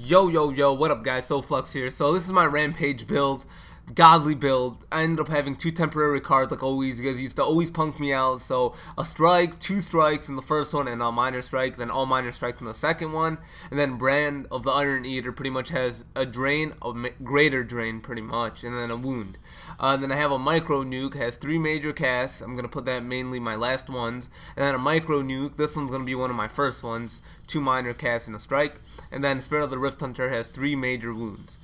Yo, what up guys, SOOOOOO here. So this is my Rampage build, godly build. I ended up having two temporary cards like always. You guys used to always punk me out. So a strike, two strikes in the first one, and a minor strike, then all minor strikes in the second one. And then Brand of the Iron Eater pretty much has a drain, a greater drain pretty much, and then a wound. Then I have a micro nuke, has 3 major casts. I'm going to put that mainly my last ones. And then a micro nuke, this one's going to be one of my first ones. 2 minor casts and a strike. And then Sparrow the Rift Hunter has 3 major wounds.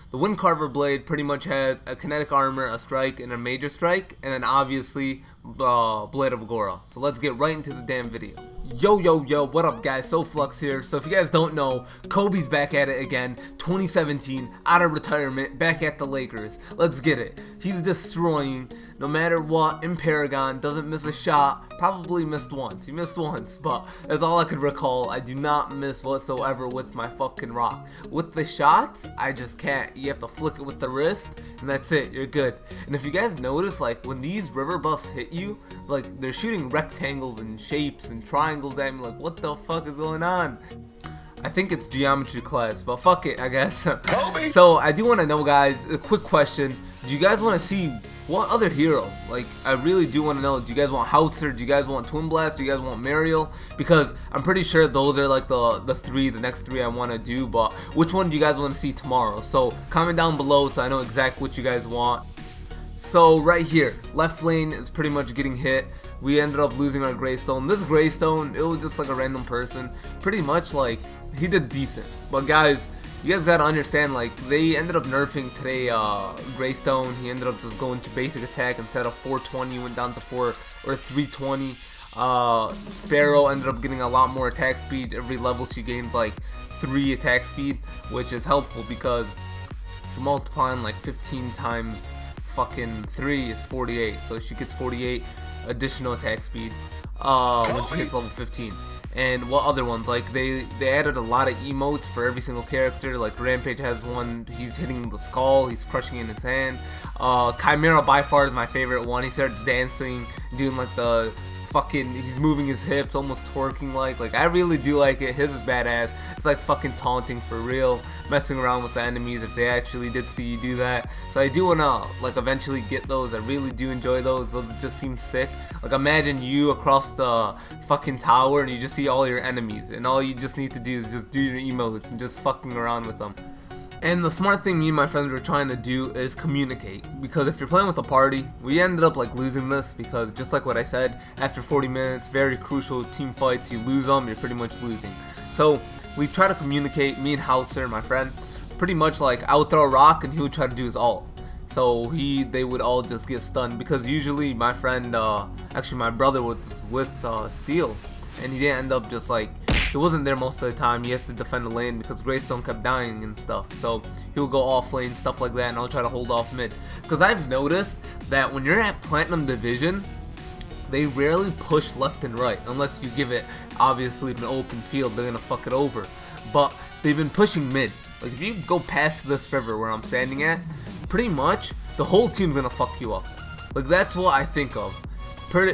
The Wind Carver Blade pretty much has a kinetic armor, a strike, and a major strike. And then obviously, Blade of Agora. So let's get right into the damn video. Yo, what up guys, SOOOOOO here. So if you guys don't know, Kobe's back at it again, 2017, out of retirement, back at the Lakers. Let's get it. He's destroying, no matter what, in Paragon, doesn't miss a shot, probably missed once. He missed once, but that's all I could recall. I do not miss whatsoever with my fucking rock. With the shots, I just can't. You have to flick it with the wrist, and that's it, you're good. And if you guys notice, like, when these river buffs hit you, like, they're shooting rectangles and shapes and triangles at me, like, what the fuck is going on? I think it's geometry class, but fuck it, I guess. So I do want to know, guys, a quick question. Do you guys want to see what other hero? Like, I really do want to know. Do you guys want Howitzer? Do you guys want Twin Blast? Do you guys want Mariel? Because I'm pretty sure those are like the next three I want to do, but which one do you guys want to see tomorrow? So comment down below so I know exactly what you guys want. So right here, left lane is pretty much getting hit. We ended up losing our Greystone. This Greystone, it was just like a random person. Pretty much like, he did decent. But guys, you guys gotta understand, like, they ended up nerfing today Greystone. He ended up just going to basic attack instead of 420, went down to 320. Sparrow ended up getting a lot more attack speed. Every level she gains like 3 attack speed, which is helpful because you're multiplying like 15 times fucking 3 is 48. So she gets 48 additional attack speed when she hits level 15. And what other ones? Like they added a lot of emotes for every single character. Like Rampage has one, he's hitting the skull, he's crushing it in his hand. Chimera by far is my favorite one. He starts dancing, doing like the fucking, he's moving his hips, almost twerking like I really do like it. His is badass. It's like fucking taunting for real, messing around with the enemies if they actually did see you do that. So I do wanna like eventually get those. I really do enjoy those. Those just seem sick. Like imagine you across the fucking tower and you just see all your enemies and all you just need to do is just do your emotes and just fucking around with them. And the smart thing me and my friends were trying to do is communicate, because if you're playing with a party, we ended up like losing this because just like what I said, after 40 minutes, very crucial team fights, you lose them, you're pretty much losing. So we try to communicate, me and Howitzer, my friend, pretty much like I would throw a rock and he would try to do his ult. So they would all just get stunned, because usually my friend, actually my brother was with Steel, and he didn't end up just like, he wasn't there most of the time. He has to defend the lane because Greystone kept dying and stuff. So he'll go off lane, stuff like that, and I'll try to hold off mid. Because I've noticed that when you're at Platinum Division, they rarely push left and right. Unless you give it, obviously, an open field, they're going to fuck it over. But they've been pushing mid. Like if you go past this river where I'm standing at, pretty much the whole team's going to fuck you up. Like that's what I think of.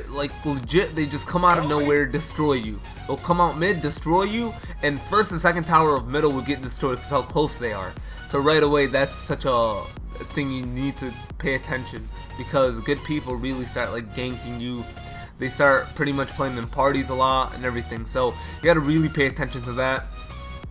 Like legit, they just come out of nowhere, destroy you. They'll come out mid, destroy you, and first and second tower of middle will get destroyed because how close they are. So right away, that's such a thing you need to pay attention, because good people really start like ganking you. They start pretty much playing in parties a lot and everything. So you gotta really pay attention to that.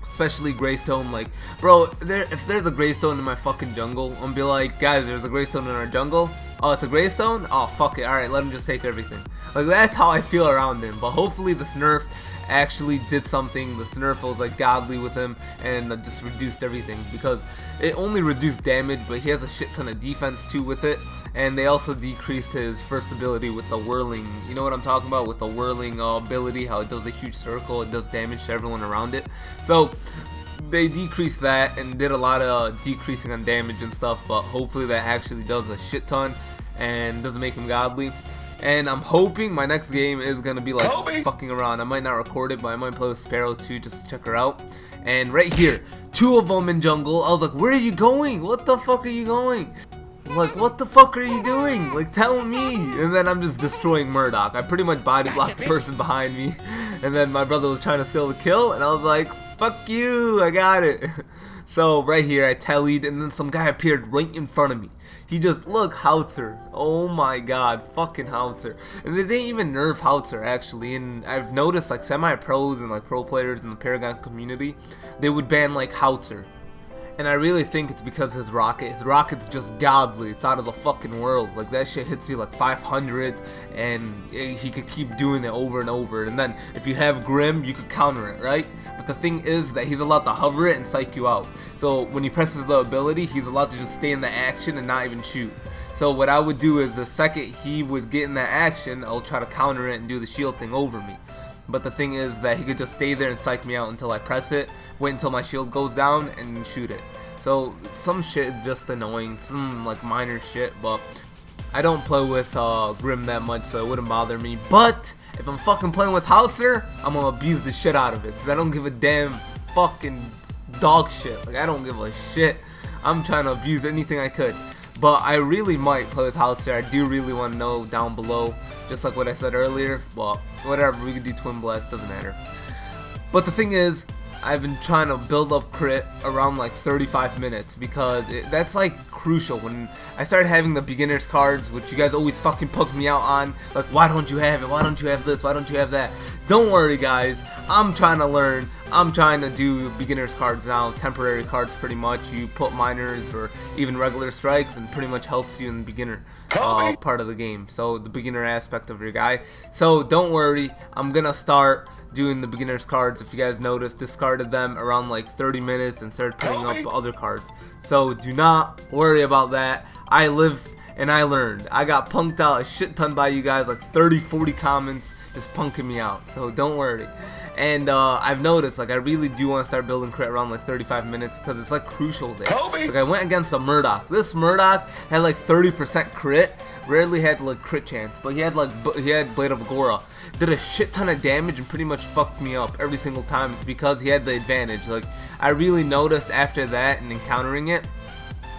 Especially Greystone, like, bro, if there's a Greystone in my fucking jungle, I'm gonna be like, guys, there's a Greystone in our jungle. Oh, it's a Greystone? Oh, fuck it. Alright, let him just take everything. Like, that's how I feel around him. But hopefully this nerf actually did something. This nerf was, like, godly with him and just reduced everything. Because it only reduced damage, but he has a shit ton of defense, too, with it. And they also decreased his first ability with the whirling. You know what I'm talking about? With the whirling ability, how it does a huge circle. It does damage to everyone around it. So they decreased that and did a lot of decreasing on damage and stuff, but hopefully that actually does a shit ton and doesn't make him godly. And I'm hoping my next game is gonna be like fucking around. I might not record it, but I might play with Sparrow too, just to check her out. And right here, 2 of them in jungle. I was like, where are you going? What the fuck are you going? Like, what the fuck are you doing? Like, tell me. And then I'm just destroying Murdoch. I pretty much body blocked the person behind me. And then my brother was trying to steal the kill, and I was like, Fuck you, I got it. So right here I tallied, and then some guy appeared right in front of me. He just, look, Howitzer. Oh my god, fucking Howitzer. And they didn't even nerf Howitzer actually. And I've noticed like semi-pros and like pro players in the Paragon community, they would ban like Howitzer. And I really think it's because his rocket's just godly. It's out of the fucking world. Like that shit hits you like 500, and he could keep doing it over and over. And then if you have Grim, you could counter it, right? But the thing is that he's allowed to hover it and psych you out. So when he presses the ability, he's allowed to just stay in the action and not even shoot. So what I would do is the second he would get in that action, I'll try to counter it and do the shield thing over me. But the thing is that he could just stay there and psych me out until I press it, wait until my shield goes down, and shoot it. So some shit is just annoying, some like minor shit, but I don't play with Grim that much, so it wouldn't bother me. But if I'm fucking playing with Howitzer, I'm gonna abuse the shit out of it, because I don't give a damn fucking dog shit. Like I don't give a shit. I'm trying to abuse anything I could. But I really might play with Howitzer. I do really want to know down below, just like what I said earlier. Well, whatever, we could do Twin Blast, doesn't matter. But the thing is, I've been trying to build up crit around like 35 minutes because that's like crucial. When I started having the beginners cards, which you guys always fucking poke me out on, like why don't you have it, why don't you have this, why don't you have that. Don't worry guys, I'm trying to learn. I'm trying to do beginners cards now, temporary cards pretty much. You put minors or even regular strikes and pretty much helps you in the beginner part of the game. So the beginner aspect of your guy. So don't worry, I'm gonna start doing the beginners cards. If you guys noticed, discarded them around like 30 minutes and started putting up other cards. So do not worry about that. I lived and I learned. I got punked out a shit ton by you guys, like 30-40 comments just punking me out. So don't worry. And I've noticed, like, I really do want to start building crit around like 35 minutes because it's like crucial there. Like I went against a Murdoch. This Murdoch had like 30% crit. Rarely had like crit chance, but he had Blade of Agora. Did a shit ton of damage and pretty much fucked me up every single time because he had the advantage. Like I really noticed after that and encountering it,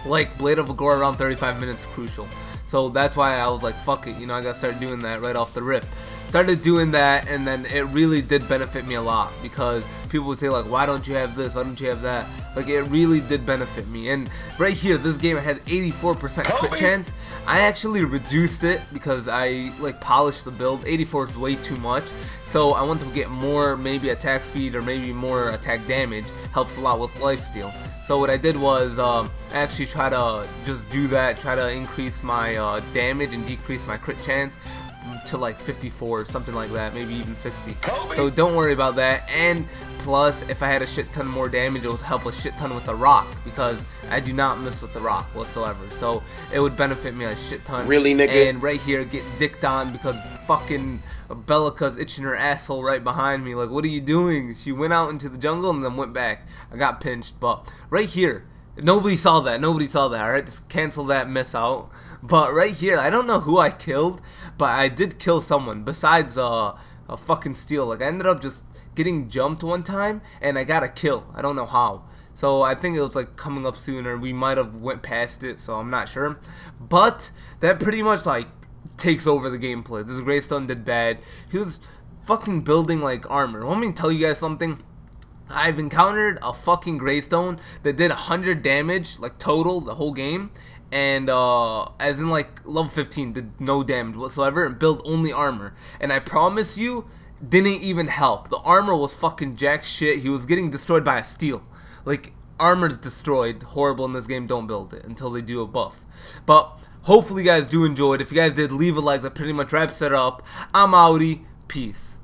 like Blade of Agora around 35 minutes crucial. So that's why I was like, fuck it, you know, I gotta start doing that right off the rip. Started doing that, and then it really did benefit me a lot because people would say like, why don't you have this, why don't you have that. Like it really did benefit me. And right here, this game I had 84% crit chance. I actually reduced it because I like polished the build. 84 is way too much, so I want to get more, maybe attack speed or maybe more attack damage. Helps a lot with lifesteal. So what I did was I actually try to just do that, try to increase my damage and decrease my crit chance to like 54, something like that, maybe even 60. So don't worry about that. And plus, if I had a shit ton more damage, it would help a shit ton with the rock because I do not miss with the rock whatsoever. So it would benefit me a shit ton. Really, nigga? And right here, get dicked on because fucking Bellica's itching her asshole right behind me. Like, what are you doing? She went out into the jungle and then went back. I got pinched, but right here, nobody saw that. Nobody saw that. Alright, just cancel that miss out. But right here, I don't know who I killed, but I did kill someone besides a fucking steal. Like I ended up just getting jumped one time and I got a kill. I don't know how. So I think it was like coming up sooner. We might have went past it, so I'm not sure. But that pretty much like takes over the gameplay. This Greystone did bad. He was fucking building like armor. Want me to tell you guys something? I've encountered a fucking Greystone that did 100 damage, like total, the whole game. And as in like level 15, did no damage whatsoever and build only armor. And I promise you, didn't even help. The armor was fucking jack shit. He was getting destroyed by a steal. Like, armor's destroyed. Horrible in this game, don't build it until they do a buff. But hopefully you guys do enjoy it. If you guys did, leave a like. That pretty much wraps it up. I'm outie. Peace.